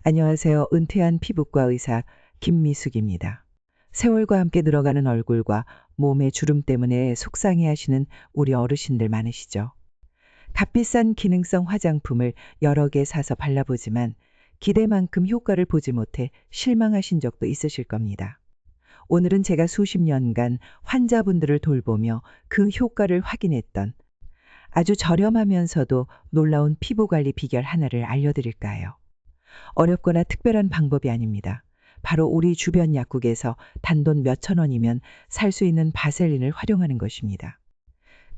안녕하세요. 은퇴한 피부과 의사 김미숙입니다. 세월과 함께 늘어가는 얼굴과 몸의 주름 때문에 속상해하시는 우리 어르신들 많으시죠? 값비싼 기능성 화장품을 여러 개 사서 발라보지만 기대만큼 효과를 보지 못해 실망하신 적도 있으실 겁니다. 오늘은 제가 수십 년간 환자분들을 돌보며 그 효과를 확인했던 아주 저렴하면서도 놀라운 피부관리 비결 하나를 알려드릴까 해요. 어렵거나 특별한 방법이 아닙니다. 바로 우리 주변 약국에서 단돈 몇천 원이면 살 수 있는 바셀린을 활용하는 것입니다.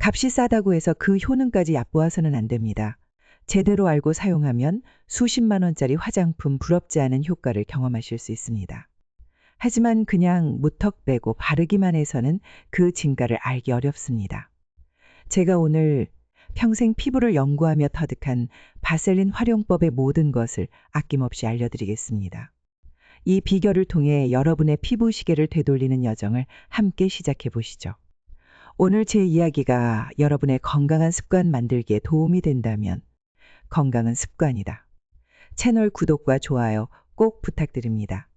값이 싸다고 해서 그 효능까지 얕보아서는 안 됩니다. 제대로 알고 사용하면 수십만 원짜리 화장품 부럽지 않은 효과를 경험하실 수 있습니다. 하지만 그냥 무턱 빼고 바르기만 해서는 그 진가를 알기 어렵습니다. 제가 오늘 평생 피부를 연구하며 터득한 바셀린 활용법의 모든 것을 아낌없이 알려드리겠습니다. 이 비결을 통해 여러분의 피부 시계를 되돌리는 여정을 함께 시작해 보시죠. 오늘 제 이야기가 여러분의 건강한 습관 만들기에 도움이 된다면 건강은 습관이다. 채널 구독과 좋아요 꼭 부탁드립니다.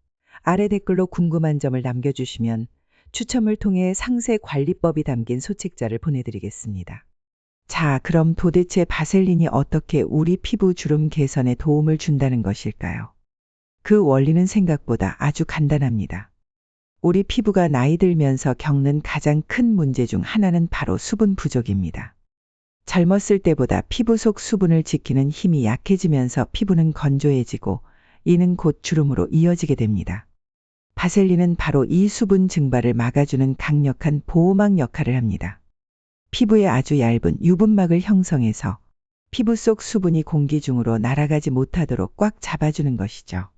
아래 댓글로 궁금한 점을 남겨주시면 추첨을 통해 상세 관리법이 담긴 소책자를 보내드리겠습니다. 자, 그럼 도대체 바셀린이 어떻게 우리 피부 주름 개선에 도움을 준다는 것일까요? 그 원리는 생각보다 아주 간단합니다. 우리 피부가 나이 들면서 겪는 가장 큰 문제 중 하나는 바로 수분 부족입니다. 젊었을 때보다 피부 속 수분을 지키는 힘이 약해지면서 피부는 건조해지고 이는 곧 주름으로 이어지게 됩니다. 바셀린은 바로 이 수분 증발을 막아주는 강력한 보호막 역할을 합니다. 피부에 아주 얇은 유분막을 형성해서 피부 속 수분이 공기 중으로 날아가지 못하도록 꽉 잡아주는 것이죠.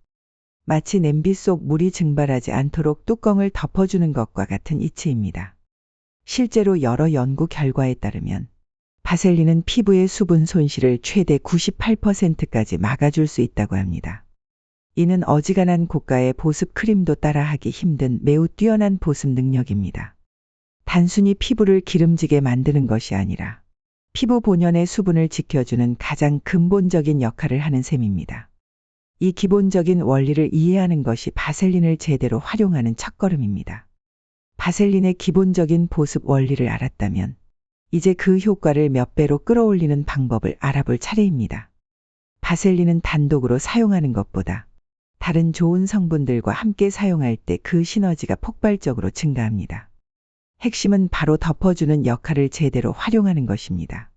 마치 냄비 속 물이 증발하지 않도록 뚜껑을 덮어주는 것과 같은 이치입니다. 실제로 여러 연구 결과에 따르면 바셀린은 피부의 수분 손실을 최대 98%까지 막아줄 수 있다고 합니다. 이는 어지간한 고가의 보습 크림도 따라하기 힘든 매우 뛰어난 보습 능력입니다. 단순히 피부를 기름지게 만드는 것이 아니라 피부 본연의 수분을 지켜주는 가장 근본적인 역할을 하는 셈입니다. 이 기본적인 원리를 이해하는 것이 바셀린을 제대로 활용하는 첫걸음입니다. 바셀린의 기본적인 보습 원리를 알았다면 이제 그 효과를 몇 배로 끌어올리는 방법을 알아볼 차례입니다. 바셀린은 단독으로 사용하는 것보다 다른 좋은 성분들과 함께 사용할 때 그 시너지가 폭발적으로 증가합니다. 핵심은 바로 덮어주는 역할을 제대로 활용하는 것입니다.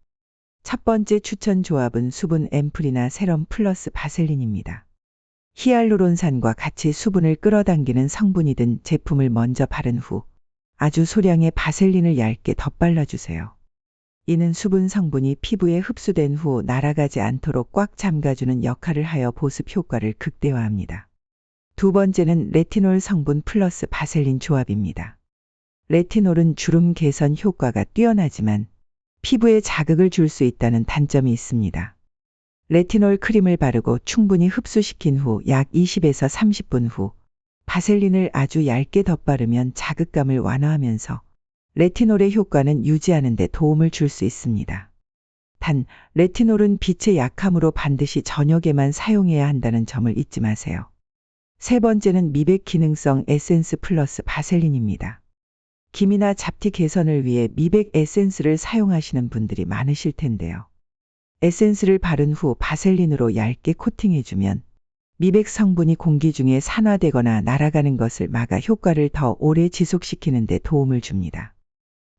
첫 번째 추천 조합은 수분 앰플이나 세럼 플러스 바셀린입니다. 히알루론산과 같이 수분을 끌어당기는 성분이 든 제품을 먼저 바른 후 아주 소량의 바셀린을 얇게 덧발라주세요. 이는 수분 성분이 피부에 흡수된 후 날아가지 않도록 꽉 잠가주는 역할을 하여 보습 효과를 극대화합니다. 두 번째는 레티놀 성분 플러스 바셀린 조합입니다. 레티놀은 주름 개선 효과가 뛰어나지만 피부에 자극을 줄 수 있다는 단점이 있습니다. 레티놀 크림을 바르고 충분히 흡수시킨 후 약 20에서 30분 후 바셀린을 아주 얇게 덧바르면 자극감을 완화하면서 레티놀의 효과는 유지하는 데 도움을 줄 수 있습니다. 단, 레티놀은 빛의 약함으로 반드시 저녁에만 사용해야 한다는 점을 잊지 마세요. 세 번째는 미백 기능성 에센스 플러스 바셀린입니다. 기미나 잡티 개선을 위해 미백 에센스를 사용하시는 분들이 많으실 텐데요. 에센스를 바른 후 바셀린으로 얇게 코팅해주면 미백 성분이 공기 중에 산화되거나 날아가는 것을 막아 효과를 더 오래 지속시키는 데 도움을 줍니다.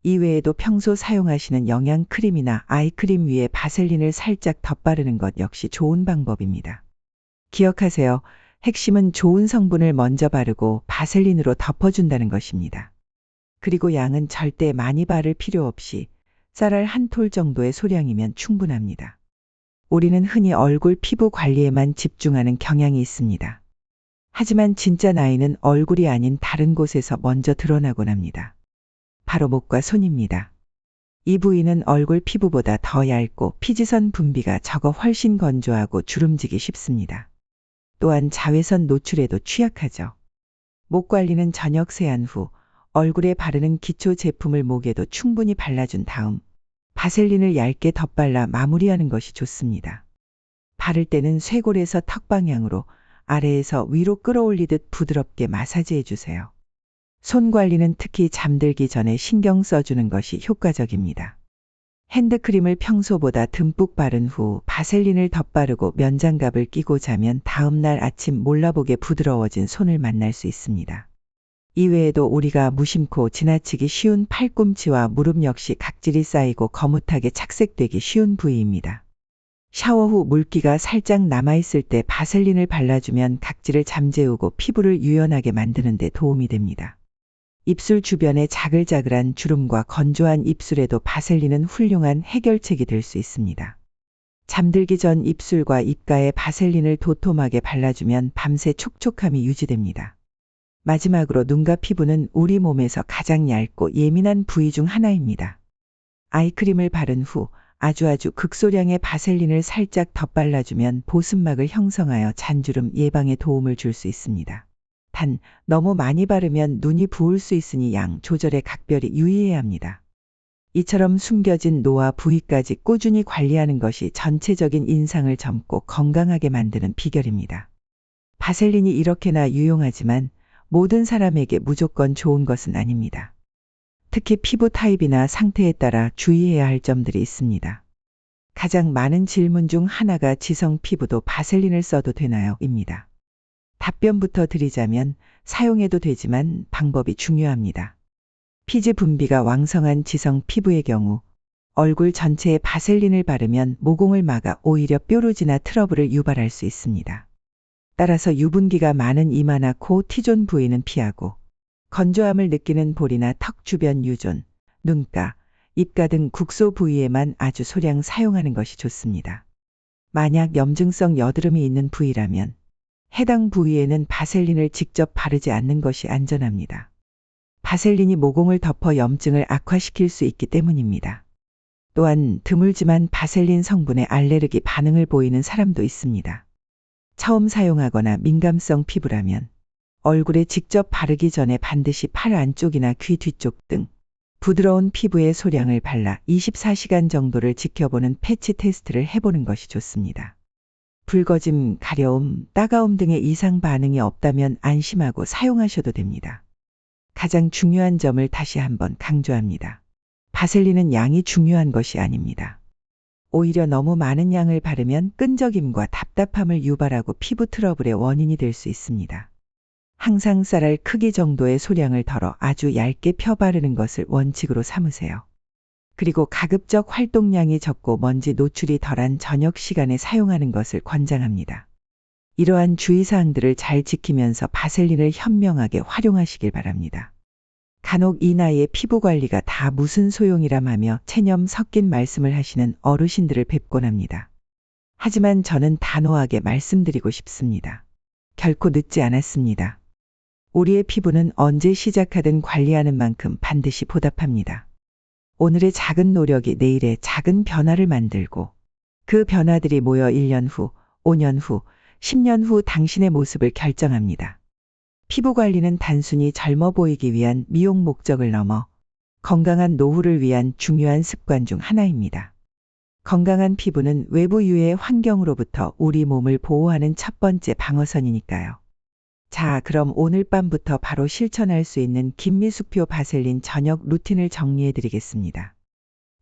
이외에도 평소 사용하시는 영양크림이나 아이크림 위에 바셀린을 살짝 덧바르는 것 역시 좋은 방법입니다. 기억하세요. 핵심은 좋은 성분을 먼저 바르고 바셀린으로 덮어준다는 것입니다. 그리고 양은 절대 많이 바를 필요 없이 쌀알 한 톨 정도의 소량이면 충분합니다. 우리는 흔히 얼굴 피부 관리에만 집중하는 경향이 있습니다. 하지만 진짜 나이는 얼굴이 아닌 다른 곳에서 먼저 드러나곤 합니다. 바로 목과 손입니다. 이 부위는 얼굴 피부보다 더 얇고 피지선 분비가 적어 훨씬 건조하고 주름지기 쉽습니다. 또한 자외선 노출에도 취약하죠. 목 관리는 저녁 세안 후 얼굴에 바르는 기초 제품을 목에도 충분히 발라준 다음 바셀린을 얇게 덧발라 마무리하는 것이 좋습니다. 바를 때는 쇄골에서 턱 방향으로 아래에서 위로 끌어올리듯 부드럽게 마사지해 주세요. 손 관리는 특히 잠들기 전에 신경 써주는 것이 효과적입니다. 핸드크림을 평소보다 듬뿍 바른 후 바셀린을 덧바르고 면장갑을 끼고 자면 다음날 아침 몰라보게 부드러워진 손을 만날 수 있습니다. 이외에도 우리가 무심코 지나치기 쉬운 팔꿈치와 무릎 역시 각질이 쌓이고 거뭇하게 착색되기 쉬운 부위입니다. 샤워 후 물기가 살짝 남아있을 때 바셀린을 발라주면 각질을 잠재우고 피부를 유연하게 만드는 데 도움이 됩니다. 입술 주변의 자글자글한 주름과 건조한 입술에도 바셀린은 훌륭한 해결책이 될 수 있습니다. 잠들기 전 입술과 입가에 바셀린을 도톰하게 발라주면 밤새 촉촉함이 유지됩니다. 마지막으로 눈과 피부는 우리 몸에서 가장 얇고 예민한 부위 중 하나입니다. 아이크림을 바른 후 아주 극소량의 바셀린을 살짝 덧발라주면 보습막을 형성하여 잔주름 예방에 도움을 줄 수 있습니다. 단, 너무 많이 바르면 눈이 부을 수 있으니 양 조절에 각별히 유의해야 합니다. 이처럼 숨겨진 노화 부위까지 꾸준히 관리하는 것이 전체적인 인상을 젊고 건강하게 만드는 비결입니다. 바셀린이 이렇게나 유용하지만 모든 사람에게 무조건 좋은 것은 아닙니다. 특히 피부 타입이나 상태에 따라 주의해야 할 점들이 있습니다. 가장 많은 질문 중 하나가 지성 피부도 바셀린을 써도 되나요? 입니다. 답변부터 드리자면 사용해도 되지만 방법이 중요합니다. 피지 분비가 왕성한 지성 피부의 경우 얼굴 전체에 바셀린을 바르면 모공을 막아 오히려 뾰루지나 트러블을 유발할 수 있습니다. 따라서 유분기가 많은 이마나 코, T존 부위는 피하고 건조함을 느끼는 볼이나 턱 주변 유존, 눈가, 입가 등 국소 부위에만 아주 소량 사용하는 것이 좋습니다. 만약 염증성 여드름이 있는 부위라면 해당 부위에는 바셀린을 직접 바르지 않는 것이 안전합니다. 바셀린이 모공을 덮어 염증을 악화시킬 수 있기 때문입니다. 또한 드물지만 바셀린 성분에 알레르기 반응을 보이는 사람도 있습니다. 처음 사용하거나 민감성 피부라면 얼굴에 직접 바르기 전에 반드시 팔 안쪽이나 귀 뒤쪽 등 부드러운 피부에 소량을 발라 24시간 정도를 지켜보는 패치 테스트를 해보는 것이 좋습니다. 붉어짐, 가려움, 따가움 등의 이상 반응이 없다면 안심하고 사용하셔도 됩니다. 가장 중요한 점을 다시 한번 강조합니다. 바셀린은 양이 중요한 것이 아닙니다. 오히려 너무 많은 양을 바르면 끈적임과 답답함을 유발하고 피부 트러블의 원인이 될 수 있습니다. 항상 쌀알 크기 정도의 소량을 덜어 아주 얇게 펴 바르는 것을 원칙으로 삼으세요. 그리고 가급적 활동량이 적고 먼지 노출이 덜한 저녁 시간에 사용하는 것을 권장합니다. 이러한 주의사항들을 잘 지키면서 바셀린을 현명하게 활용하시길 바랍니다. 간혹 이 나이에 피부 관리가 다 무슨 소용이람 하며 체념 섞인 말씀을 하시는 어르신들을 뵙곤 합니다. 하지만 저는 단호하게 말씀드리고 싶습니다. 결코 늦지 않았습니다. 우리의 피부는 언제 시작하든 관리하는 만큼 반드시 보답합니다. 오늘의 작은 노력이 내일의 작은 변화를 만들고 그 변화들이 모여 1년 후, 5년 후, 10년 후 당신의 모습을 결정합니다. 피부 관리는 단순히 젊어 보이기 위한 미용 목적을 넘어 건강한 노후를 위한 중요한 습관 중 하나입니다. 건강한 피부는 외부 유해 환경으로부터 우리 몸을 보호하는 첫 번째 방어선이니까요. 자, 그럼 오늘 밤부터 바로 실천할 수 있는 김미숙표 바셀린 저녁 루틴을 정리해 드리겠습니다.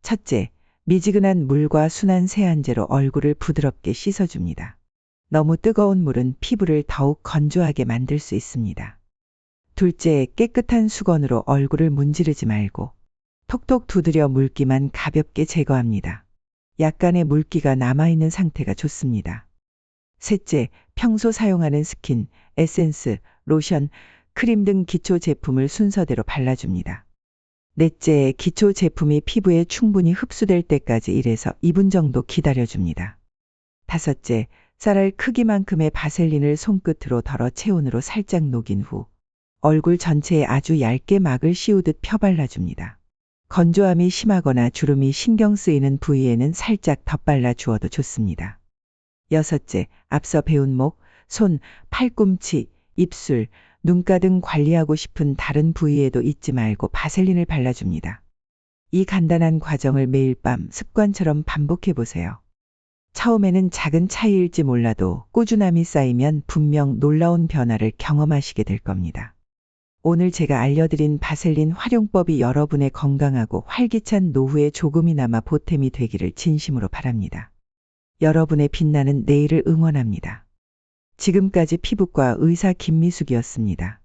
첫째, 미지근한 물과 순한 세안제로 얼굴을 부드럽게 씻어줍니다. 너무 뜨거운 물은 피부를 더욱 건조하게 만들 수 있습니다. 둘째, 깨끗한 수건으로 얼굴을 문지르지 말고 톡톡 두드려 물기만 가볍게 제거합니다. 약간의 물기가 남아있는 상태가 좋습니다. 셋째, 평소 사용하는 스킨, 에센스, 로션, 크림 등 기초 제품을 순서대로 발라줍니다. 넷째, 기초 제품이 피부에 충분히 흡수될 때까지 1에서 2분 정도 기다려줍니다. 다섯째, 쌀알 크기만큼의 바셀린을 손끝으로 덜어 체온으로 살짝 녹인 후 얼굴 전체에 아주 얇게 막을 씌우듯 펴발라줍니다. 건조함이 심하거나 주름이 신경 쓰이는 부위에는 살짝 덧발라 주어도 좋습니다. 여섯째, 앞서 배운 목, 손, 팔꿈치, 입술, 눈가 등 관리하고 싶은 다른 부위에도 잊지 말고 바셀린을 발라줍니다. 이 간단한 과정을 매일 밤 습관처럼 반복해 보세요. 처음에는 작은 차이일지 몰라도 꾸준함이 쌓이면 분명 놀라운 변화를 경험하시게 될 겁니다. 오늘 제가 알려드린 바셀린 활용법이 여러분의 건강하고 활기찬 노후에 조금이나마 보탬이 되기를 진심으로 바랍니다. 여러분의 빛나는 내일을 응원합니다. 지금까지 피부과 의사 김미숙이었습니다.